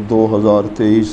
2023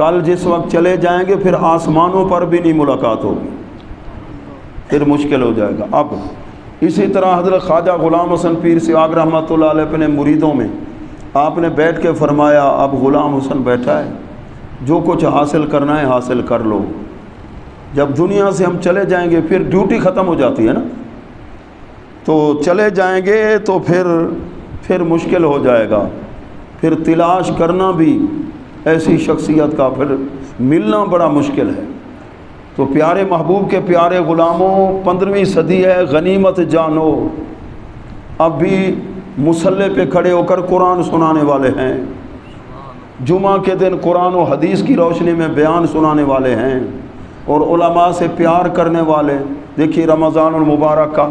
کل جس وقت چلے جائیں گے پھر آسمانوں پر بھی نہیں ملاقات ہوگی، پھر مشکل ہو جائے گا۔ اب اسی طرح حضرت خواجہ غلام حسن پیر سیاگ رحمۃ اللہ علیہ اپنے مریدوں میں آپ نے بیٹھ کے فرمایا اب غلام حسن بیٹھا ہے، جو کچھ حاصل کرنا ہے حاصل کر لو، جب دنیا سے ہم چلے جائیں گے پھر ڈیوٹی ختم ہو جاتی ہے نا، تو چلے جائیں گے تو پھر مشکل ہو جائے گا، پھر تلاش کرنا بھی ایسی شخصیت کا پھر ملنا بڑا مشکل ہے۔ تو پیارے محبوب کے پیارے غلاموں، 15ویں صدی ہے، غنیمت جانو، اب بھی مصلی پہ کھڑے ہو کر قرآن سنانے والے ہیں، جمعہ کے دن قرآن و حدیث کی روشنی میں بیان سنانے والے ہیں، اور علماء سے پیار کرنے والے۔ دیکھیے رمضان المبارک کا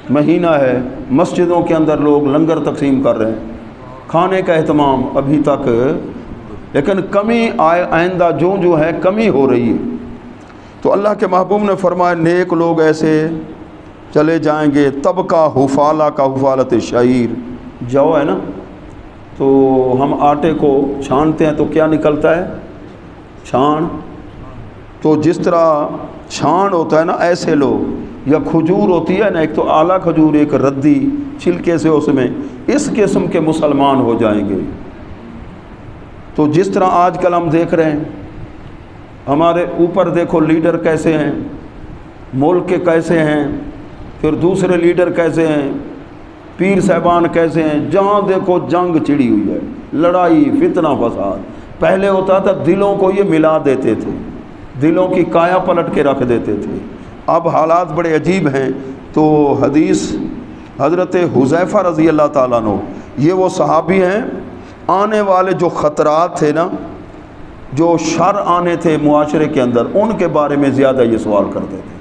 مہینہ ہے، مسجدوں کے اندر لوگ لنگر تقسیم کر رہے ہیں، کھانے کا اہتمام ابھی تک، لیکن کمی آئندہ جو ہے کمی ہو رہی ہے۔ تو اللہ کے محبوب نے فرمایا نیک لوگ ایسے چلے جائیں گے، طبقہ حفالہ کا حفالت شعیر، جو ہے نا، تو ہم آٹے کو چھانتے ہیں تو کیا نکلتا ہے؟ چھان۔ تو جس طرح چھان ہوتا ہے نا، ایسے لوگ، یا کھجور ہوتی ہے نا، ایک تو اعلیٰ کھجور، ایک ردی چھلکے سے اس میں، اس قسم کے مسلمان ہو جائیں گے۔ تو جس طرح آج کل ہم دیکھ رہے ہیں، ہمارے اوپر دیکھو لیڈر کیسے ہیں، ملک کے کیسے ہیں، پھر دوسرے لیڈر کیسے ہیں، پیر صاحبان کیسے ہیں، جہاں دیکھو جنگ چڑی ہوئی ہے، لڑائی، فتنہ فساد۔ پہلے ہوتا تھا دلوں کو یہ ملا دیتے تھے، دلوں کی کایا پلٹ کے رکھ دیتے تھے، اب حالات بڑے عجیب ہیں۔ تو حدیث حضرت حذیفہ رضی اللہ تعالیٰ عنہ، یہ وہ صحابی ہیں، آنے والے جو خطرات تھے نا، جو شر آنے تھے معاشرے کے اندر، ان کے بارے میں زیادہ یہ سوال کرتے تھے۔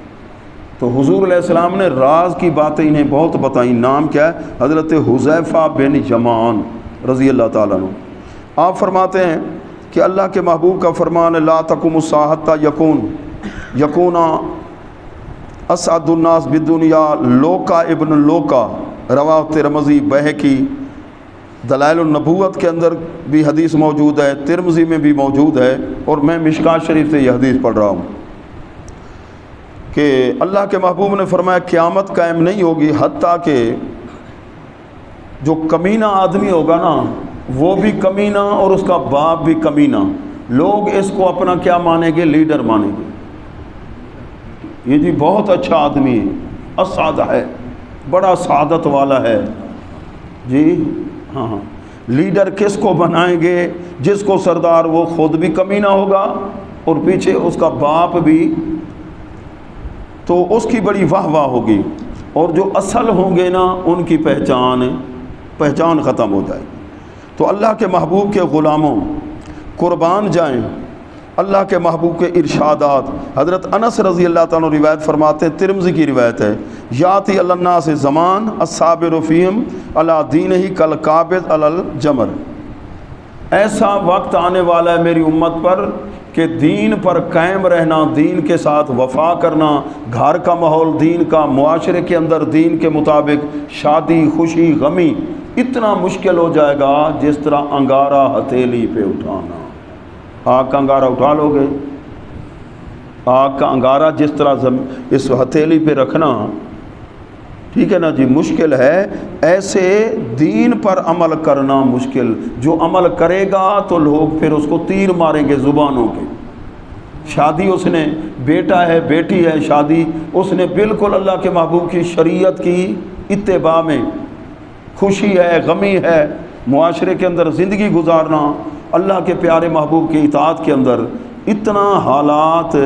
تو حضور علیہ السلام نے راز کی باتیں انہیں بہت بتائیں۔ نام کیا ہے؟ حضرت حذیفہ بن یمان رضی اللہ تعالیٰ عنہ۔ آپ فرماتے ہیں کہ اللہ کے محبوب کا فرمان، لا تقوم الساعۃ حتیٰ یکون اسعد الناس بالدنیا لوکا ابن لوکا، رواہ ترمذی، بہقی، دلائل النبوت کے اندر بھی حدیث موجود ہے، ترمذی میں بھی موجود ہے، اور میں مشکات شریف سے یہ حدیث پڑھ رہا ہوں کہ اللہ کے محبوب نے فرمایا قیامت قائم نہیں ہوگی حتیٰ کہ جو کمینہ آدمی ہوگا نا، وہ بھی کمینہ اور اس کا باپ بھی کمینہ، لوگ اس کو اپنا کیا مانیں گے؟ لیڈر مانیں گے۔ یہ جی بہت اچھا آدمی ہے، اسعد ہے، بڑا سعادت والا ہے جی، ہاں، لیڈر کس کو بنائیں گے؟ جس کو سردار وہ خود بھی کمینہ ہوگا اور پیچھے اس کا باپ بھی، تو اس کی بڑی واہ واہ ہوگی، اور جو اصل ہوں گے نا ان کی پہچان ختم ہو جائے گی۔ تو اللہ کے محبوب کے غلاموں قربان جائیں اللہ کے محبوب کے ارشادات۔ حضرت انس رضی اللہ تعالیٰ روایت فرماتے ہیں، ترمذی کی روایت ہے، یاتی علی الناس زمان الصابر فیہم علی دینہ کالقابض علی الجمر، ایسا وقت آنے والا ہے میری امت پر کہ دین پر قائم رہنا، دین کے ساتھ وفا کرنا، گھر کا ماحول دین کا، معاشرے کے اندر دین کے مطابق شادی، خوشی، غمی، اتنا مشکل ہو جائے گا جس طرح انگارہ ہتھیلی پہ اٹھانا۔ آگ کا انگارہ اٹھا لو گے؟ آگ کا انگارہ جس طرح اس ہتھیلی پہ رکھنا، ٹھیک ہے نا جی، مشکل ہے، ایسے دین پر عمل کرنا مشکل۔ جو عمل کرے گا تو لوگ پھر اس کو تیر ماریں گے زبانوں کے۔ شادی اس نے، بیٹا ہے بیٹی ہے، شادی اس نے بالکل اللہ کے محبوب کی شریعت کی اتباع میں، خوشی ہے، غمی ہے، معاشرے کے اندر زندگی گزارنا اللہ کے پیارے محبوب کی اطاعت کے اندر، اتنا حالات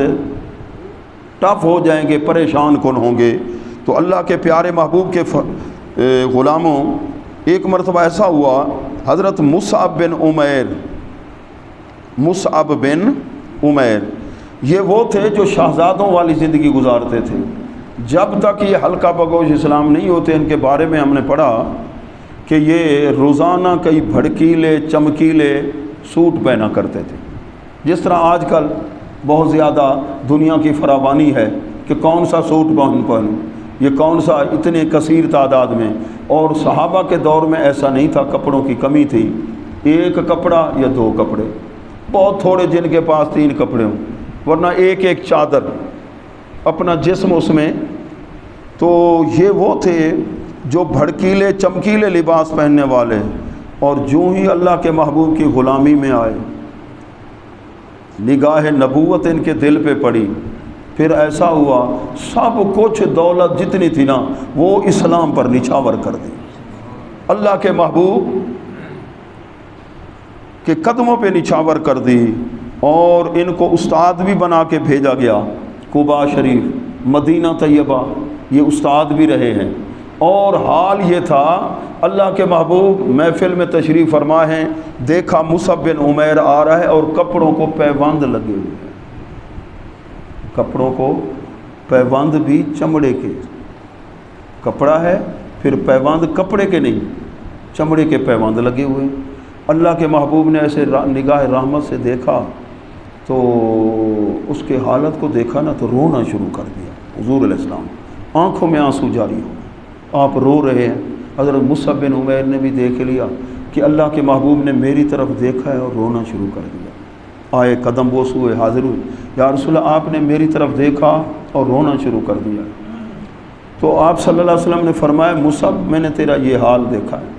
ٹف ہو جائیں گے، پریشان کن ہوں گے۔ تو اللہ کے پیارے محبوب کے غلاموں، ایک مرتبہ ایسا ہوا، حضرت مصعب بن عمیر، یہ وہ تھے جو شہزادوں والی زندگی گزارتے تھے۔ جب تک یہ حلقہ بگوش اسلام نہیں ہوتے، ان کے بارے میں ہم نے پڑھا کہ یہ روزانہ کئی بھڑکیلے چمکیلے سوٹ پہنا کرتے تھے، جس طرح آج کل بہت زیادہ دنیا کی فراوانی ہے کہ کون سا سوٹ پہنوں، یہ کون سا، اتنے کثیر تعداد میں۔ اور صحابہ کے دور میں ایسا نہیں تھا، کپڑوں کی کمی تھی، ایک کپڑا یا دو کپڑے، بہت تھوڑے جن کے پاس 3 کپڑے ہوں، ورنہ ایک ایک چادر اپنا جسم اس میں۔ تو یہ وہ تھے جو بھڑکیلے چمکیلے لباس پہننے والے، اور جو ہی اللہ کے محبوب کی غلامی میں آئے نگاہ نبوت ان کے دل پہ پڑی، پھر ایسا ہوا سب کچھ دولت جتنی تھی نا وہ اسلام پر نچھاور کر دی۔ اللہ کے محبوب کے قدموں پہ نچھاور کر دی، اور ان کو استاد بھی بنا کے بھیجا گیا۔ قباء شریف، مدینہ طیبہ، یہ استاد بھی رہے ہیں۔ اور حال یہ تھا اللہ کے محبوب محفل میں تشریف فرما ہیں، دیکھا مصعب بن عمیر آ رہا ہے اور کپڑوں کو پیوند لگے ہوئے ہیں، کپڑوں کو پیوند بھی چمڑے کے، کپڑا ہے پھر پیوند کپڑے کے نہیں، چمڑے کے پیوند لگے ہوئے۔ اللہ کے محبوب نے ایسے نگاہ رحمت سے دیکھا تو اس کے حالت کو دیکھا نا تو رونا شروع کر دیا۔ حضور علیہ السلام آنکھوں میں آنسو جاری ہو، آپ رو رہے ہیں۔ حضرت مصعب بن عمیر نے بھی دیکھ لیا کہ اللہ کے محبوب نے میری طرف دیکھا ہے اور رونا شروع کر دیا۔ آئے قدم بوس ہوئے، حاضر ہوئے، یا رسول اللہ آپ نے میری طرف دیکھا اور رونا شروع کر دیا۔ تو آپ صلی اللہ علیہ وسلم نے فرمایا مصعب میں نے تیرا یہ حال دیکھا ہے،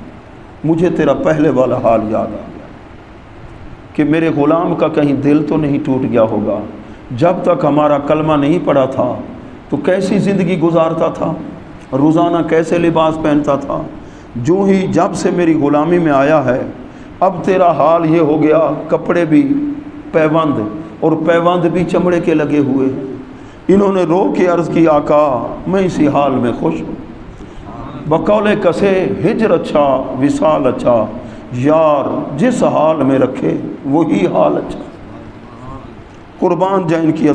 مجھے تیرا پہلے والا حال یاد آ گیا کہ میرے غلام کا کہیں دل تو نہیں ٹوٹ گیا ہوگا، جب تک ہمارا کلمہ نہیں پڑا تھا تو کیسی زندگی گزارتا تھا، روزانہ کیسے لباس پہنتا تھا، جو ہی جب سے میری غلامی میں آیا ہے اب تیرا حال یہ ہو گیا، کپڑے بھی پیوند، اور پیوند بھی چمڑے کے لگے ہوئے ہیں۔ انہوں نے رو کے عرض کی آقا میں اسی حال میں خوش ہوں، بقول کسے ہجر اچھا وصال اچھا، یار جس حال میں رکھے وہی حال اچھا۔ قربان جائیں ان کی